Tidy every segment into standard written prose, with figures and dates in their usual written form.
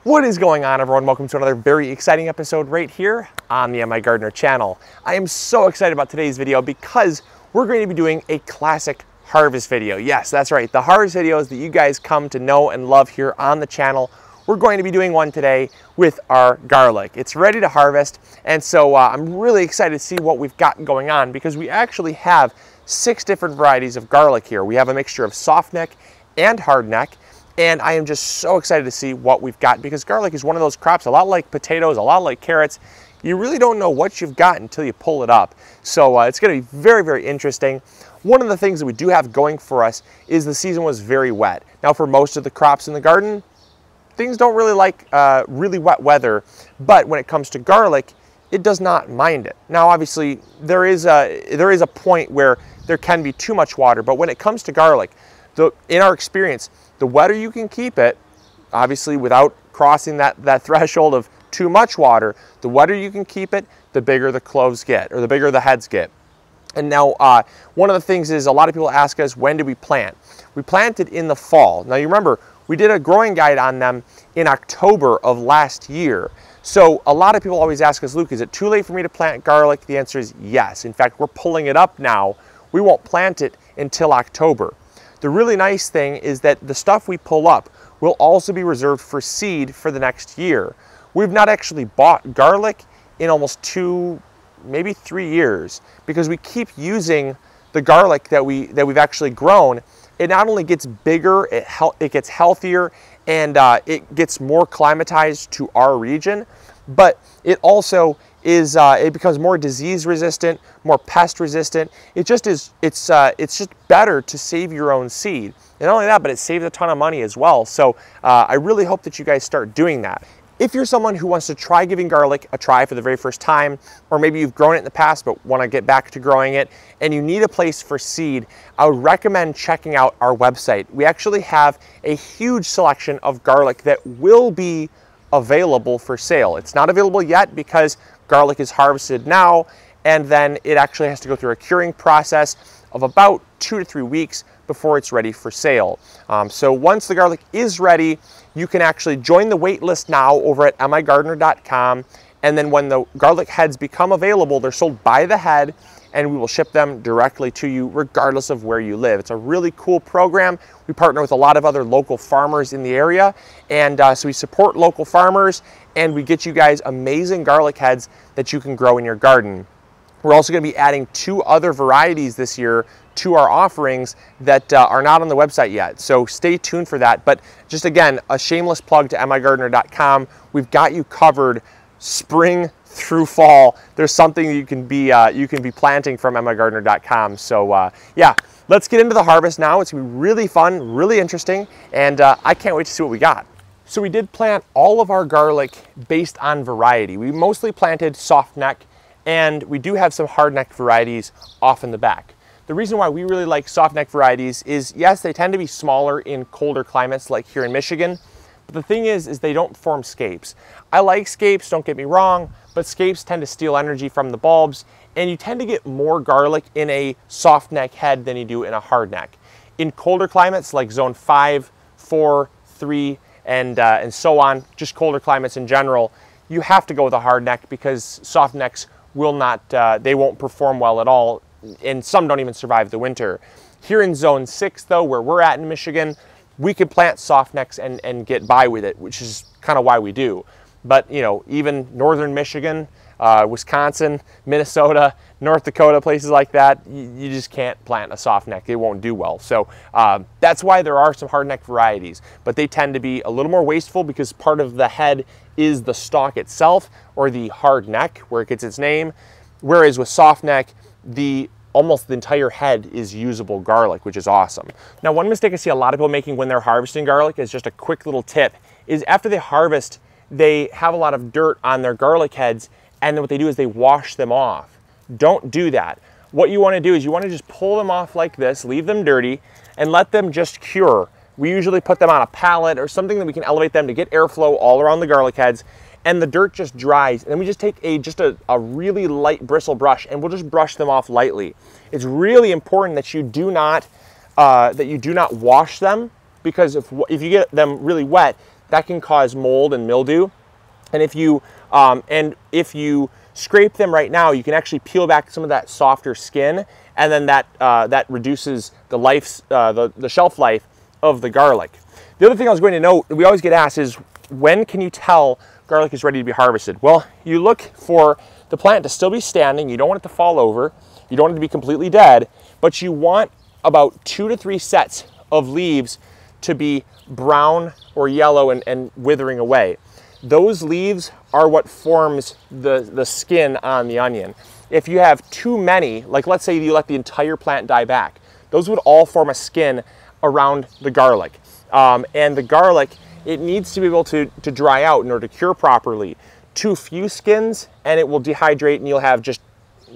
What is going on, everyone? Welcome to another very exciting episode right here on the MIgardener channel. I am so excited about today's video because we're going to be doing a classic harvest video. Yes, that's right. The harvest videos that you guys come to know and love here on the channel. We're going to be doing one today with our garlic. It's ready to harvest, and so I'm really excited to see what we've got going on because we actually have 6 different varieties of garlic here. We have a mixture of softneck and hardneck. And I am just so excited to see what we've got because garlic is one of those crops, a lot like potatoes, a lot like carrots. You really don't know what you've got until you pull it up. So it's going to be very, very interesting. One of the things that we do have going for us is the season was very wet. Now for most of the crops in the garden, things don't really like really wet weather, but when it comes to garlic, it does not mind it. Now obviously there is a point where there can be too much water, but when it comes to garlic, in our experience, the wetter you can keep it, obviously without crossing that threshold of too much water, the wetter you can keep it, the bigger the cloves get, or the bigger the heads get. And now, one of the things is a lot of people ask us, when do we plant? We planted in the fall. Now you remember, we did a growing guide on them in October of last year. So a lot of people always ask us, Luke, is it too late for me to plant garlic? The answer is yes. In fact, we're pulling it up now. We won't plant it until October. The really nice thing is that the stuff we pull up will also be reserved for seed for the next year. We've not actually bought garlic in almost 2, maybe 3 years because we keep using the garlic that we've actually grown. It not only gets bigger, it gets healthier, and it gets more climatized to our region, but it also is it becomes more disease resistant, more pest resistant. It just is, it's just better to save your own seed. And not only that, but it saves a ton of money as well. So I really hope that you guys start doing that. If you're someone who wants to try giving garlic a try for the very first time, or maybe you've grown it in the past but want to get back to growing it, and you need a place for seed, I would recommend checking out our website. We actually have a huge selection of garlic that will be available for sale. It's not available yet because garlic is harvested now, and then it actually has to go through a curing process of about 2 to 3 weeks before it's ready for sale. So once the garlic is ready, you can actually join the wait list now over at MIgardener.com, and then when the garlic heads become available, they're sold by the head, and we will ship them directly to you regardless of where you live. It's a really cool program. We partner with a lot of other local farmers in the area, and so we support local farmers, and we get you guys amazing garlic heads that you can grow in your garden. We're also going to be adding 2 other varieties this year to our offerings that are not on the website yet. So stay tuned for that. But just again, a shameless plug to MIgardener.com. We've got you covered spring through fall. There's something you can be planting from MIgardener.com. So yeah, let's get into the harvest now. It's gonna be really fun, really interesting, and I can't wait to see what we got. So we did plant all of our garlic based on variety. We mostly planted softneck, and we do have some hardneck varieties off in the back. The reason why we really like softneck varieties is, yes, they tend to be smaller in colder climates like here in Michigan, but the thing is they don't form scapes. I like scapes, don't get me wrong, but scapes tend to steal energy from the bulbs, and you tend to get more garlic in a softneck head than you do in a hardneck. In colder climates like zone 5, 4, 3, and so on, just colder climates in general, you have to go with a hardneck because softnecks will not, they won't perform well at all, and some don't even survive the winter. Here in zone 6 though, where we're at in Michigan, we could plant softnecks and get by with it, which is kind of why we do. But you know, even northern Michigan, Wisconsin, Minnesota, North Dakota, places like that, you just can't plant a softneck. It won't do well. So that's why there are some hardneck varieties, but they tend to be a little more wasteful because part of the head is the stalk itself, or the hard neck where it gets its name. Whereas with softneck, almost the entire head is usable garlic, which is awesome. Now, one mistake I see a lot of people making when they're harvesting garlic is just a quick little tip, is after they harvest, they have a lot of dirt on their garlic heads, and then what they do is they wash them off. Don't do that. What you want to do is you want to just pull them off like this, leave them dirty, and let them just cure. We usually put them on a pallet or something that we can elevate them to get airflow all around the garlic heads, and the dirt just dries. And then we just take a really light bristle brush, and we'll just brush them off lightly. It's really important that you do not wash them, because if you get them really wet, that can cause mold and mildew. And if you scrape them right now, you can actually peel back some of that softer skin, and then that reduces the shelf life of the garlic. The other thing I was going to note, we always get asked, is when can you tell garlic is ready to be harvested? Well, you look for the plant to still be standing. You don't want it to fall over. You don't want it to be completely dead, but you want about 2 to 3 sets of leaves to be brown or yellow and withering away. Those leaves are what forms the skin on the onion. If you have too many, like let's say you let the entire plant die back, those would all form a skin around the garlic. And the garlic, it needs to be able to dry out in order to cure properly. Too few skins and it will dehydrate and you'll have just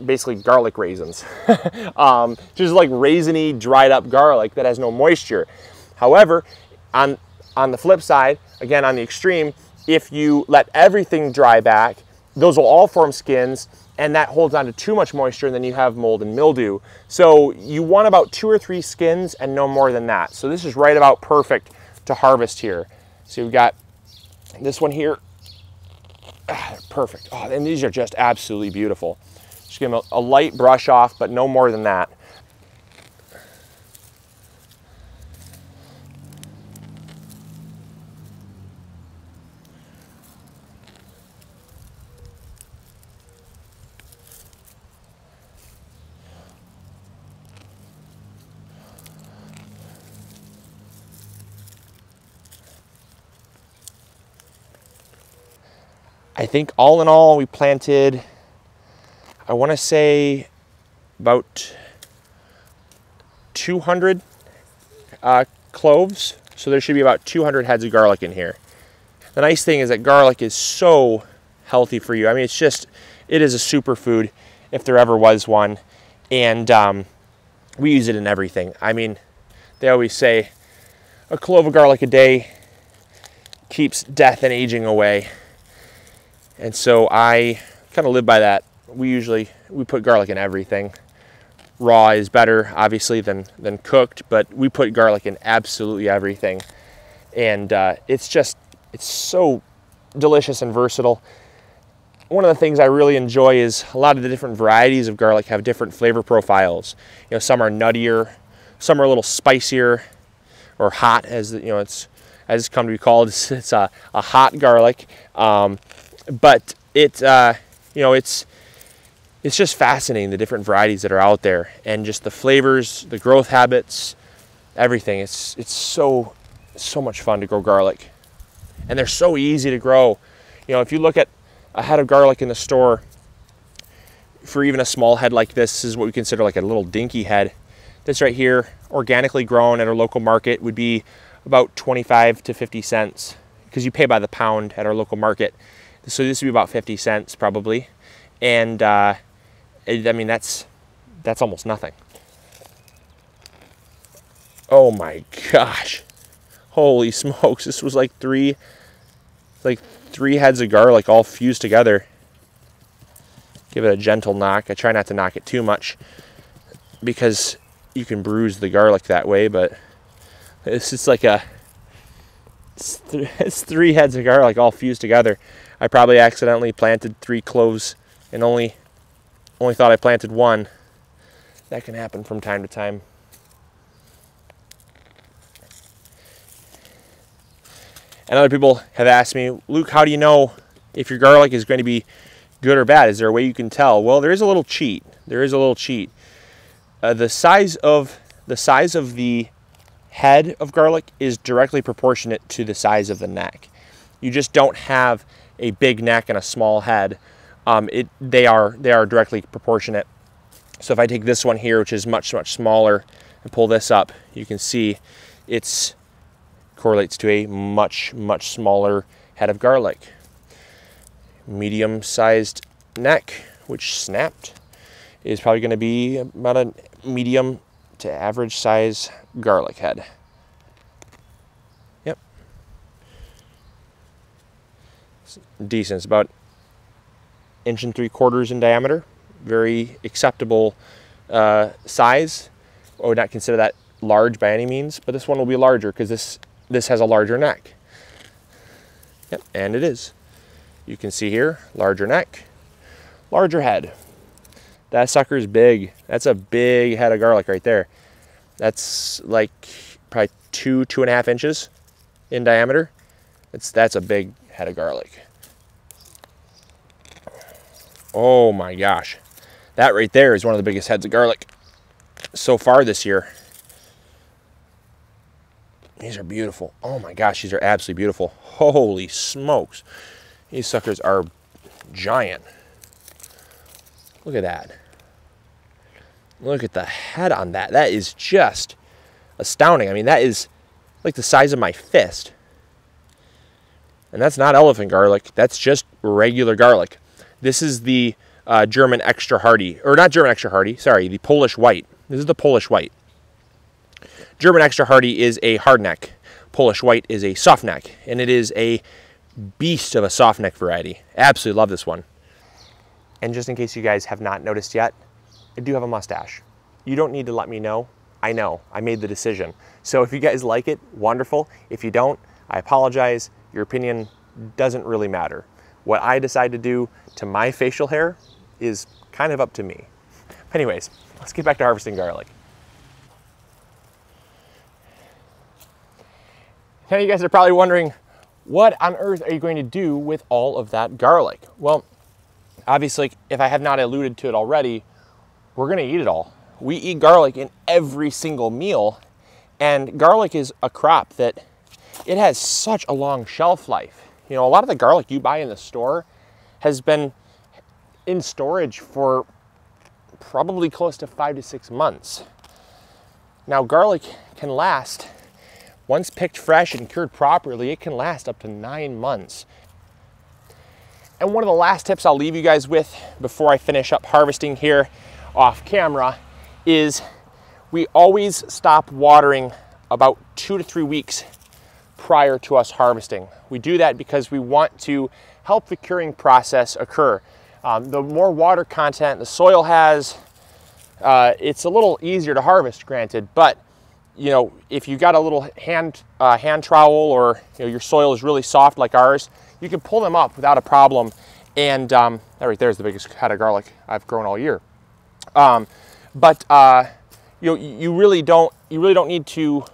basically garlic raisins. Just like raisiny, dried up garlic that has no moisture. However, on the flip side, again on the extreme, if you let everything dry back, those will all form skins, and that holds on to too much moisture, and then you have mold and mildew. So you want about 2 or 3 skins and no more than that. So this is right about perfect to harvest here. So we've got this one here. Perfect. Oh, and these are just absolutely beautiful. Just give them a light brush off, but no more than that. I think all in all, we planted, I want to say about 200 cloves. So there should be about 200 heads of garlic in here. The nice thing is that garlic is so healthy for you. I mean, it is a superfood if there ever was one. And we use it in everything. I mean, they always say a clove of garlic a day keeps death and aging away. And so I kind of live by that. We put garlic in everything. Raw is better, obviously, than cooked, but we put garlic in absolutely everything. And it's so delicious and versatile. One of the things I really enjoy is a lot of the different varieties of garlic have different flavor profiles. You know, some are nuttier, some are a little spicier or hot, as you know, it's come to be called. It's a hot garlic. But it's just fascinating, the different varieties that are out there, and just the flavors, the growth habits, everything. It's so much fun to grow garlic, and they're so easy to grow. You know, if you look at a head of garlic in the store, for even a small head like this is what we consider like a little dinky head. This right here, organically grown at our local market, would be about 25 to 50 cents because you pay by the pound at our local market. So this would be about 50 cents probably. And I mean, that's almost nothing. Oh my gosh. Holy smokes. This was like three heads of garlic all fused together. Give it a gentle knock. I try not to knock it too much because you can bruise the garlic that way, but it's like it's 3 heads of garlic all fused together. I probably accidentally planted 3 cloves and only thought I planted 1. That can happen from time to time. And other people have asked me, Luke, how do you know if your garlic is going to be good or bad? Is there a way you can tell? Well, there is a little cheat. The size of the head of garlic is directly proportionate to the size of the neck. You just don't have a big neck and a small head. They are directly proportionate. So if I take this one here, which is much smaller, and pull this up, you can see it correlates to a much smaller head of garlic. Medium-sized neck, which snapped, is probably going to be about a medium to average size garlic head. Yep. It's decent. It's about 1 3/4 inches in diameter. Very acceptable size. I would not consider that large by any means, but this one will be larger because this has a larger neck. Yep, and it is. You can see here, larger neck, larger head. That sucker's big. That's a big head of garlic right there. That's like probably 2.5 inches in diameter. That's a big head of garlic. Oh my gosh. That right there is one of the biggest heads of garlic so far this year. These are beautiful. Oh my gosh, these are absolutely beautiful. Holy smokes. These suckers are giant. Look at that. Look at the head on that. That is just astounding. I mean, that is like the size of my fist. And that's not elephant garlic. That's just regular garlic. This is the German extra hardy, or not German extra hardy, sorry, the Polish white. This is the Polish white. German extra hardy is a hard neck. Polish white is a soft neck, and it is a beast of a soft neck variety. Absolutely love this one. And just in case you guys have not noticed yet, I do have a mustache. You don't need to let me know. I know, I made the decision. So if you guys like it, wonderful. If you don't, I apologize. Your opinion doesn't really matter. What I decide to do to my facial hair is kind of up to me. Anyways, let's get back to harvesting garlic. Now you guys are probably wondering, what on earth are you going to do with all of that garlic? Well, obviously, if I have not alluded to it already, we're gonna eat it all. We eat garlic in every single meal, and garlic is a crop that it has such a long shelf life. You know, a lot of the garlic you buy in the store has been in storage for probably close to 5 to 6 months. Now, garlic can last, once picked fresh and cured properly, it can last up to 9 months. And one of the last tips I'll leave you guys with before I finish up harvesting here off camera is we always stop watering about 2 to 3 weeks prior to us harvesting. We do that because we want to help the curing process occur. The more water content the soil has, it's a little easier to harvest, granted, but you know, if you got a little hand trowel, or you know, your soil is really soft like ours, you can pull them up without a problem. And that right there is the biggest head of garlic I've grown all year. You know, you really don't need to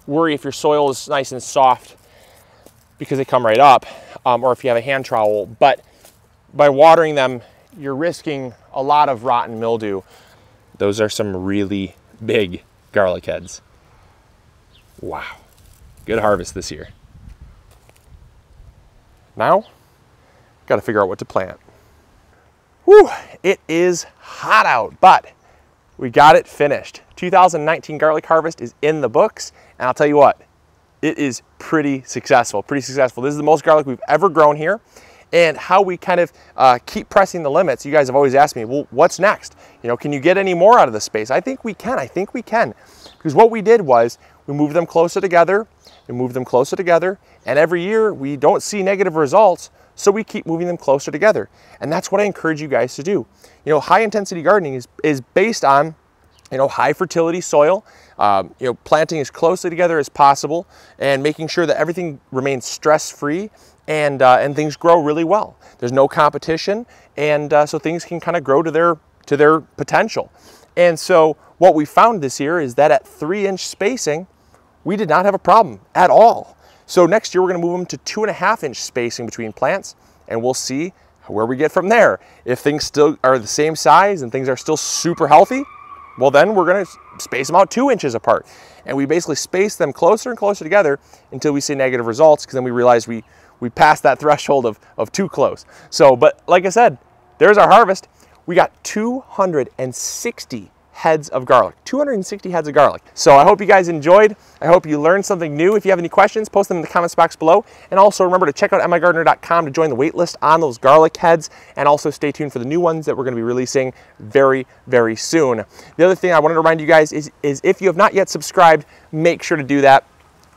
worry if your soil is nice and soft because they come right up, or if you have a hand trowel. But by watering them, you're risking a lot of rot and mildew. Those are some really big garlic heads. Wow, good harvest this year. Now, got to figure out what to plant. Whew, it is hot out, but we got it finished. 2019 garlic harvest is in the books, and I'll tell you what, it is pretty successful, This is the most garlic we've ever grown here. And how we kind of keep pressing the limits. You guys have always asked me, well, what's next? You know, can you get any more out of the space? I think we can, Because what we did was we moved them closer together, and every year we don't see negative results, so we keep moving them closer together. And that's what I encourage you guys to do. You know, high intensity gardening is based on, you know, high fertility soil, you know, planting as closely together as possible and making sure that everything remains stress-free and things grow really well. There's no competition, and so things can kind of grow to their potential. And so what we found this year is that at 3-inch spacing, we did not have a problem at all. So next year we're going to move them to 2.5-inch spacing between plants, and we'll see where we get from there. If things still are the same size and things are still super healthy, well then we're going to space them out 2 inches apart. And we basically space them closer and closer together until we see negative results, because then we realize we passed that threshold of too close. So, but like I said, there's our harvest. We got 260 heads of garlic, 260 heads of garlic. So I hope you guys enjoyed. I hope you learned something new. If you have any questions, post them in the comments box below. And also remember to check out MIgardener.com to join the wait list on those garlic heads. And also stay tuned for the new ones that we're going to be releasing very, very soon. The other thing I wanted to remind you guys is if you have not yet subscribed, make sure to do that.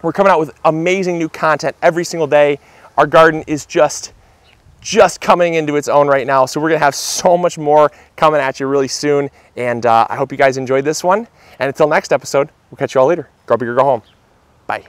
We're coming out with amazing new content every single day. Our garden is just coming into its own right now. So we're gonna have so much more coming at you really soon. And I hope you guys enjoyed this one. And until next episode, we'll catch you all later. Go big or go home. Bye.